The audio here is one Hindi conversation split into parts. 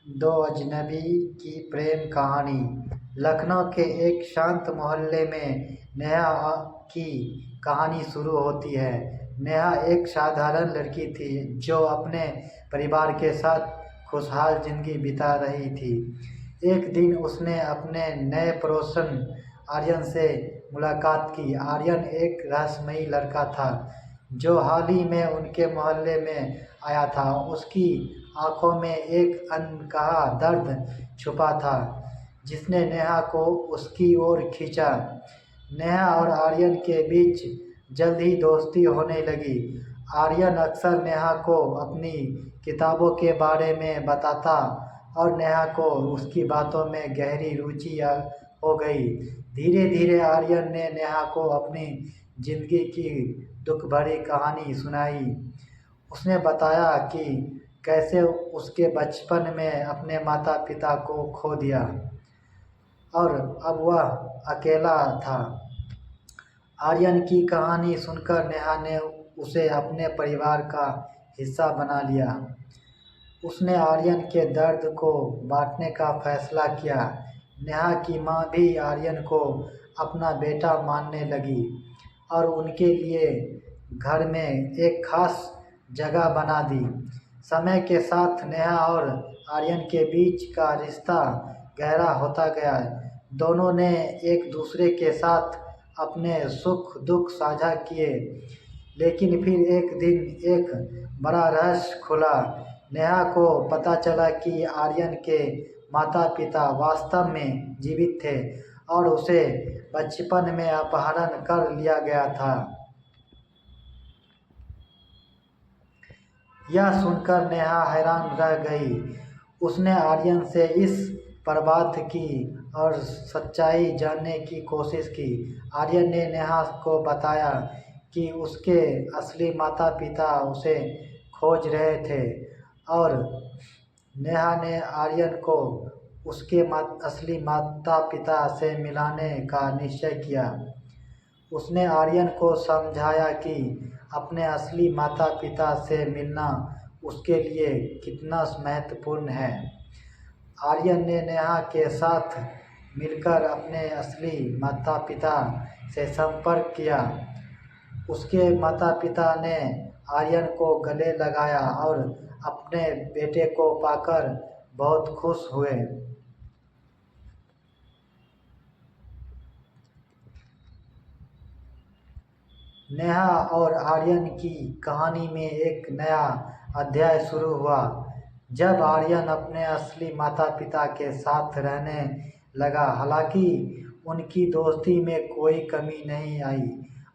दो अजनबी की प्रेम कहानी। लखनऊ के एक शांत मोहल्ले में नेहा की कहानी शुरू होती है। नेहा एक साधारण लड़की थी जो अपने परिवार के साथ खुशहाल जिंदगी बिता रही थी। एक दिन उसने अपने नए पड़ोसन आर्यन से मुलाकात की। आर्यन एक रहस्यमयी लड़का था जो हाल ही में उनके मोहल्ले में आया था। उसकी आंखों में एक अनकहा दर्द छुपा था जिसने नेहा को उसकी ओर खींचा। नेहा और आर्यन के बीच जल्द ही दोस्ती होने लगी। आर्यन अक्सर नेहा को अपनी किताबों के बारे में बताता और नेहा को उसकी बातों में गहरी रुचि हो गई। धीरे धीरे आर्यन ने नेहा को अपनी जिंदगी की दुख भरी कहानी सुनाई। उसने बताया कि कैसे उसके बचपन में अपने माता पिता को खो दिया और अब वह अकेला था। आर्यन की कहानी सुनकर नेहा ने उसे अपने परिवार का हिस्सा बना लिया। उसने आर्यन के दर्द को बांटने का फैसला किया। नेहा की माँ भी आर्यन को अपना बेटा मानने लगी और उनके लिए घर में एक खास जगह बना दी। समय के साथ नेहा और आर्यन के बीच का रिश्ता गहरा होता गया। दोनों ने एक दूसरे के साथ अपने सुख दुख साझा किए। लेकिन फिर एक दिन एक बड़ा रहस्य खुला। नेहा को पता चला कि आर्यन के माता पिता वास्तव में जीवित थे और उसे बचपन में अपहरण कर लिया गया था। यह सुनकर नेहा हैरान रह गई। उसने आर्यन से इस पर बात की और सच्चाई जानने की कोशिश की। आर्यन ने नेहा को बताया कि उसके असली माता पिता उसे खोज रहे थे और नेहा ने आर्यन को उसके असली माता पिता से मिलाने का निश्चय किया। उसने आर्यन को समझाया कि अपने असली माता पिता से मिलना उसके लिए कितना महत्वपूर्ण है। आर्यन ने नेहा के साथ मिलकर अपने असली माता पिता से संपर्क किया। उसके माता पिता ने आर्यन को गले लगाया और अपने बेटे को पाकर बहुत खुश हुए। नेहा और आर्यन की कहानी में एक नया अध्याय शुरू हुआ। जब आर्यन अपने असली माता पिता के साथ रहने लगा, हालांकि उनकी दोस्ती में कोई कमी नहीं आई।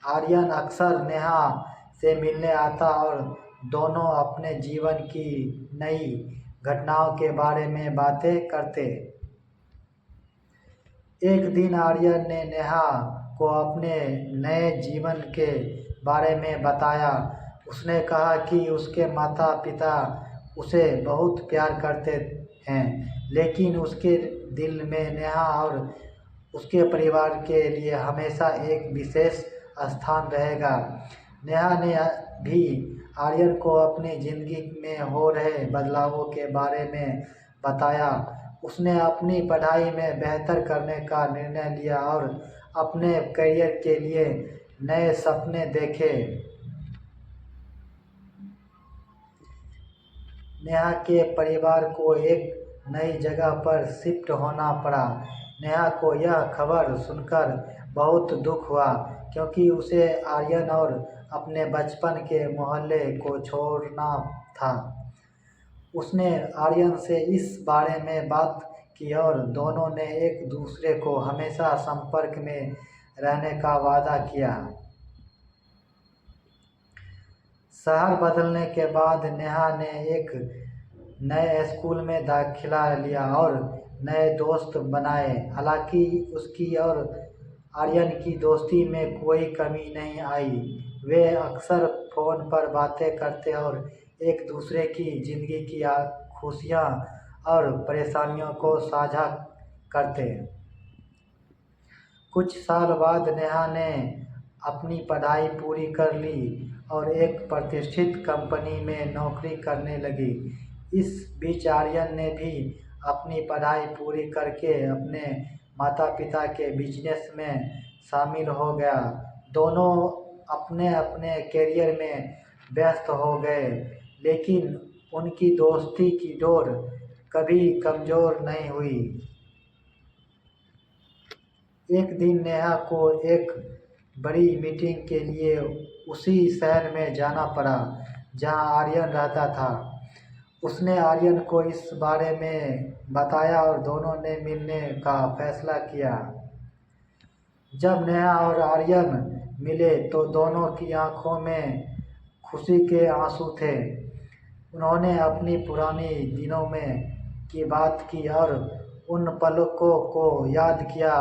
आर्यन अक्सर नेहा से मिलने आता और दोनों अपने जीवन की नई घटनाओं के बारे में बातें करते। एक दिन आर्यन ने नेहा को अपने नए जीवन के बारे में बताया। उसने कहा कि उसके माता पिता उसे बहुत प्यार करते हैं, लेकिन उसके दिल में नेहा और उसके परिवार के लिए हमेशा एक विशेष स्थान रहेगा। नेहा ने भी आर्यन को अपनी जिंदगी में हो रहे बदलावों के बारे में बताया। उसने अपनी पढ़ाई में बेहतर करने का निर्णय लिया और अपने करियर के लिए नए सपने देखे। नेहा के परिवार को एक नई जगह पर शिफ्ट होना पड़ा। नेहा को यह खबर सुनकर बहुत दुख हुआ क्योंकि उसे आर्यन और अपने बचपन के मोहल्ले को छोड़ना था। उसने आर्यन से इस बारे में बात की और दोनों ने एक दूसरे को हमेशा संपर्क में रहने का वादा किया। शहर बदलने के बाद नेहा ने एक नए स्कूल में दाखिला लिया और नए दोस्त बनाए। हालांकि उसकी और आर्यन की दोस्ती में कोई कमी नहीं आई। वे अक्सर फ़ोन पर बातें करते और एक दूसरे की जिंदगी की खुशियाँ और परेशानियों को साझा करते। कुछ साल बाद नेहा ने अपनी पढ़ाई पूरी कर ली और एक प्रतिष्ठित कंपनी में नौकरी करने लगी। इस बीच आर्यन ने भी अपनी पढ़ाई पूरी करके अपने माता पिता के बिजनेस में शामिल हो गया। दोनों अपने अपने करियर में व्यस्त हो गए, लेकिन उनकी दोस्ती की डोर कभी कमज़ोर नहीं हुई। एक दिन नेहा को एक बड़ी मीटिंग के लिए उसी शहर में जाना पड़ा जहां आर्यन रहता था। उसने आर्यन को इस बारे में बताया और दोनों ने मिलने का फैसला किया। जब नेहा और आर्यन मिले तो दोनों की आंखों में खुशी के आंसू थे। उन्होंने अपनी पुरानी दिनों में की बात की और उन पलों को याद किया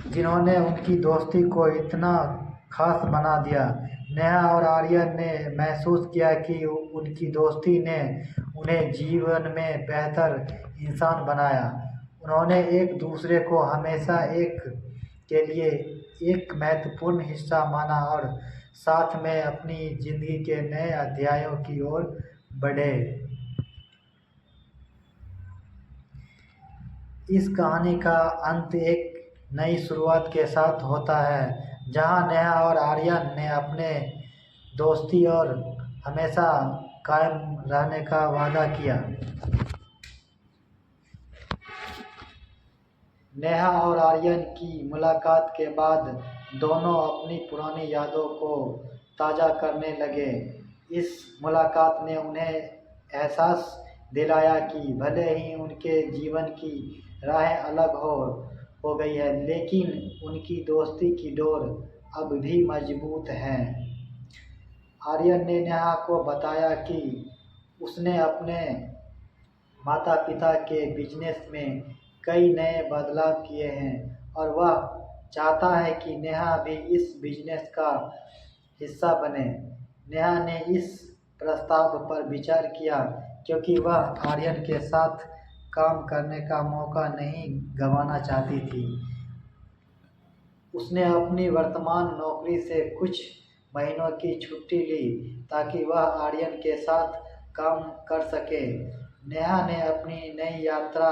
जिन्होंने उनकी दोस्ती को इतना खास बना दिया। नेहा और आर्यन ने महसूस किया कि उनकी दोस्ती ने उन्हें जीवन में बेहतर इंसान बनाया। उन्होंने एक दूसरे को हमेशा एक के लिए एक महत्वपूर्ण हिस्सा माना और साथ में अपनी जिंदगी के नए अध्यायों की ओर बढ़े। इस कहानी का अंत एक नई शुरुआत के साथ होता है, जहां नेहा और आर्यन ने अपने दोस्ती और हमेशा कायम रहने का वादा किया। नेहा और आर्यन की मुलाकात के बाद दोनों अपनी पुरानी यादों को ताज़ा करने लगे। इस मुलाकात ने उन्हें एहसास दिलाया कि भले ही उनके जीवन की राहें अलग हो गई है, लेकिन उनकी दोस्ती की डोर अब भी मजबूत है। आर्यन ने नेहा को बताया कि उसने अपने माता पिता के बिजनेस में कई नए बदलाव किए हैं और वह चाहता है कि नेहा भी इस बिजनेस का हिस्सा बने। नेहा ने इस प्रस्ताव पर विचार किया क्योंकि वह आर्यन के साथ काम करने का मौका नहीं गंवाना चाहती थी। उसने अपनी वर्तमान नौकरी से कुछ महीनों की छुट्टी ली ताकि वह आर्यन के साथ काम कर सके। नेहा ने अपनी नई यात्रा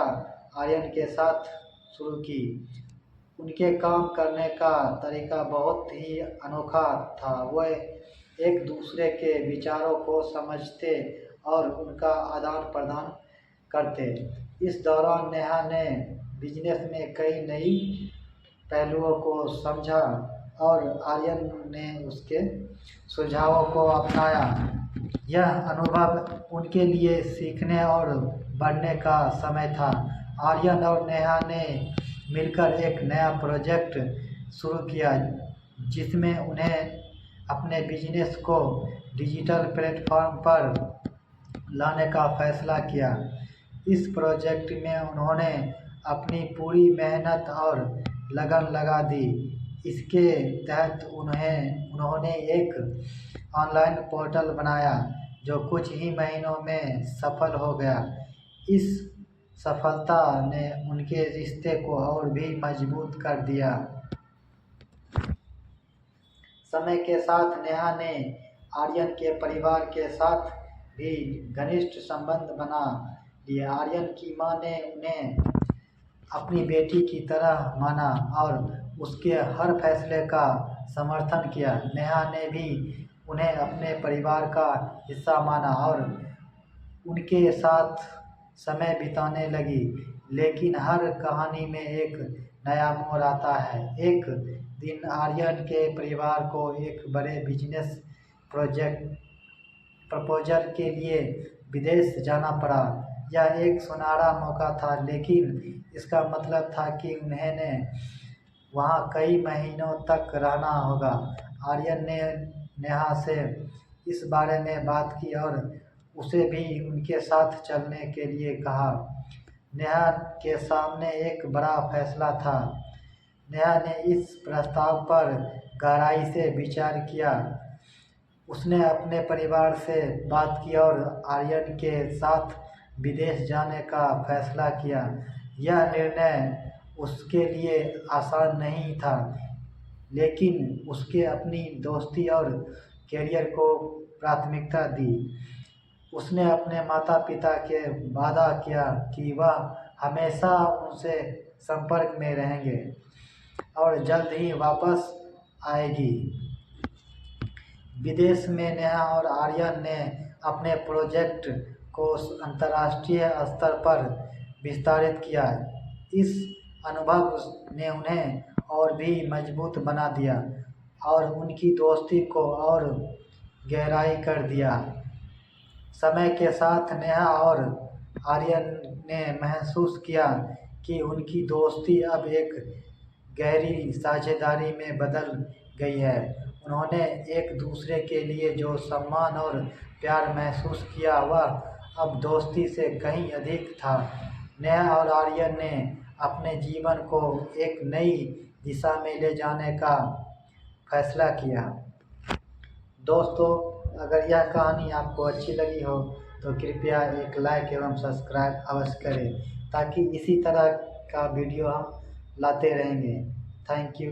आर्यन के साथ शुरू की। उनके काम करने का तरीका बहुत ही अनोखा था। वे एक दूसरे के विचारों को समझते और उनका आदान प्रदान करते। इस दौरान नेहा ने बिजनेस में कई नई पहलुओं को समझा और आर्यन ने उसके सुझावों को अपनाया। यह अनुभव उनके लिए सीखने और बढ़ने का समय था। आर्यन और नेहा ने मिलकर एक नया प्रोजेक्ट शुरू किया जिसमें उन्हें अपने बिजनेस को डिजिटल प्लेटफॉर्म पर लाने का फैसला किया। इस प्रोजेक्ट में उन्होंने अपनी पूरी मेहनत और लगन लगा दी। इसके तहत उन्होंने एक ऑनलाइन पोर्टल बनाया जो कुछ ही महीनों में सफल हो गया। इस सफलता ने उनके रिश्ते को और भी मजबूत कर दिया। समय के साथ नेहा ने आर्यन के परिवार के साथ भी घनिष्ठ संबंध बना लिए। आर्यन की मां ने उन्हें अपनी बेटी की तरह माना और उसके हर फैसले का समर्थन किया। नेहा ने भी उन्हें अपने परिवार का हिस्सा माना और उनके साथ समय बिताने लगी। लेकिन हर कहानी में एक नया मोड़ आता है। एक दिन आर्यन के परिवार को एक बड़े बिजनेस प्रपोजल के लिए विदेश जाना पड़ा। यह एक सुनहरा मौका था, लेकिन इसका मतलब था कि उन्हें वहाँ कई महीनों तक रहना होगा। आर्यन ने नेहा से इस बारे में बात की और उसे भी उनके साथ चलने के लिए कहा। नेहा के सामने एक बड़ा फैसला था। नेहा ने इस प्रस्ताव पर गहराई से विचार किया। उसने अपने परिवार से बात की और आर्यन के साथ विदेश जाने का फैसला किया। यह निर्णय उसके लिए आसान नहीं था, लेकिन उसके अपनी दोस्ती और करियर को प्राथमिकता दी। उसने अपने माता पिता के वादा किया कि वह हमेशा उनसे संपर्क में रहेंगे और जल्द ही वापस आएगी। विदेश में नेहा और आर्यन ने अपने प्रोजेक्ट को अंतर्राष्ट्रीय स्तर पर विस्तारित किया। इस अनुभव ने उन्हें और भी मजबूत बना दिया और उनकी दोस्ती को और गहराई कर दिया। समय के साथ नेहा और आर्यन ने महसूस किया कि उनकी दोस्ती अब एक गहरी साझेदारी में बदल गई है। उन्होंने एक दूसरे के लिए जो सम्मान और प्यार महसूस किया वह अब दोस्ती से कहीं अधिक था। नेहा और आर्यन ने अपने जीवन को एक नई दिशा में ले जाने का फैसला किया। दोस्तों, अगर यह कहानी आपको अच्छी लगी हो तो कृपया एक लाइक एवं सब्सक्राइब अवश्य करें ताकि इसी तरह का वीडियो हम लाते रहेंगे। Thank you.